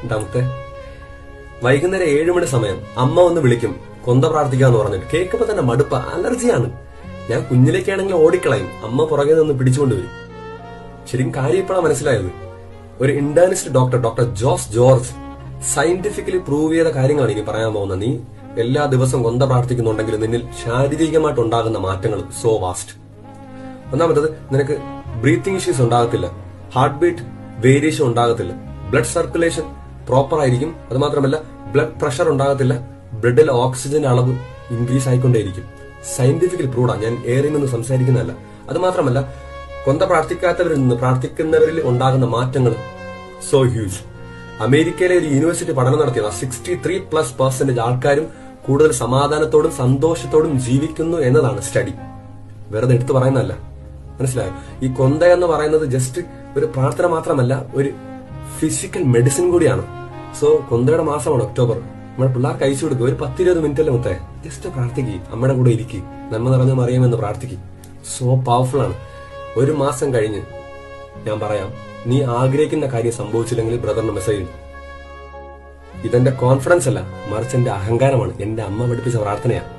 എന്താമത്തെ വൈകുന്നേരം 7 മണി സമയം അമ്മ ഒന്ന് വിളിക്കും കൊന്ത പ്രാർത്ഥിക്കാന്ന് പറഞ്ഞിട്ട്. കേൾക്കുമ്പോ തന്നെ മടുപ്പ, അലർജിയാണ്. ഞാൻ കുഞ്ഞിലേക്കാണെങ്കിൽ ഓടിക്കളയും, അമ്മ പുറകെ നിന്ന് പിടിച്ചുകൊണ്ടുവരും. ശരിക്കും കാര്യം ഇപ്പോഴാണ് മനസ്സിലായത്. ഒരു internist doctor Jose George scientifically prove ചെയ്ത കാര്യങ്ങളാണ് ഇനി പറയാൻ പോകുന്നത്. നീ എല്ലാ ദിവസവും കൊന്ത പ്രാർത്ഥിക്കുന്നുണ്ടെങ്കിൽ നിന്നിൽ ശാരീരികമായിട്ട് ഉണ്ടാകുന്ന മാറ്റങ്ങൾ സോ വാസ്റ്റ്. ഒന്നാമത്തത്, നിനക്ക് ബ്രീത്തിങ് ഇഷ്യൂസ് ഉണ്ടാകത്തില്ല, ഹാർട്ട് ബീറ്റ് വേരിയേഷൻ ഉണ്ടാകത്തില്ല, ബ്ലഡ് സർക്കുലേഷൻ പ്രോപ്പർ ആയിരിക്കും. അത് മാത്രമല്ല ബ്ലഡ് പ്രഷർ ഉണ്ടാകത്തില്ല, ബ്ലഡിൽ ഓക്സിജന്റെ അളവ് ഇൻക്രീസ് ആയിക്കൊണ്ടേയിരിക്കും. സയന്റിഫിക്കലി പ്രൂവ്ഡാണ്, ഞാൻ ഏറിൽ നിന്ന് സംസാരിക്കുന്നതല്ല. അത് മാത്രമല്ല കൊന്ത പ്രാർത്ഥിക്കാത്തവരിൽ നിന്ന് പ്രാർത്ഥിക്കുന്നവരിൽ ഉണ്ടാകുന്ന മാറ്റങ്ങൾ സോ ഹ്യൂജ്. അമേരിക്കയിലെ ഒരു യൂണിവേഴ്സിറ്റി പഠനം നടത്തിയത് 63% ആൾക്കാരും കൂടുതൽ സമാധാനത്തോടും സന്തോഷത്തോടും ജീവിക്കുന്നു എന്നതാണ് സ്റ്റഡി. വെറുതെ എടുത്തു പറയുന്നതല്ല, മനസ്സിലായോ? ഈ കൊന്ത എന്ന് പറയുന്നത് ജസ്റ്റ് ഒരു പ്രാർത്ഥന മാത്രമല്ല, ഒരു ഫിസിക്കൽ മെഡിസിൻ കൂടിയാണ്. സോ കൊന്തയുടെ മാസമാണ് ഒക്ടോബർ. നമ്മുടെ പിള്ളേർക്ക് അയച്ചു കൊടുക്കുക, ഒരു 10-20 മിനിറ്റ് അല്ലേ മുത്തേ, ജസ്റ്റ് പ്രാർത്ഥിക്കുക, അമ്മയുടെ കൂടെ ഇരിക്കുക, നന്മ നിറഞ്ഞ മറിയുമെന്ന് പ്രാർത്ഥിക്കുക. സോ പവർഫുൾ ആണ്. ഒരു മാസം കഴിഞ്ഞ് ഞാൻ പറയാം, നീ ആഗ്രഹിക്കുന്ന കാര്യം സംഭവിച്ചില്ലെങ്കിൽ ബ്രദറിന് മെസ്സേജ് ഇതെന്റെ കോൺഫിഡൻസ് അല്ല, മറിച്ച് എന്റെ അഹങ്കാരമാണ്. എന്റെ അമ്മ പഠിപ്പിച്ച പ്രാർത്ഥനയാണ്.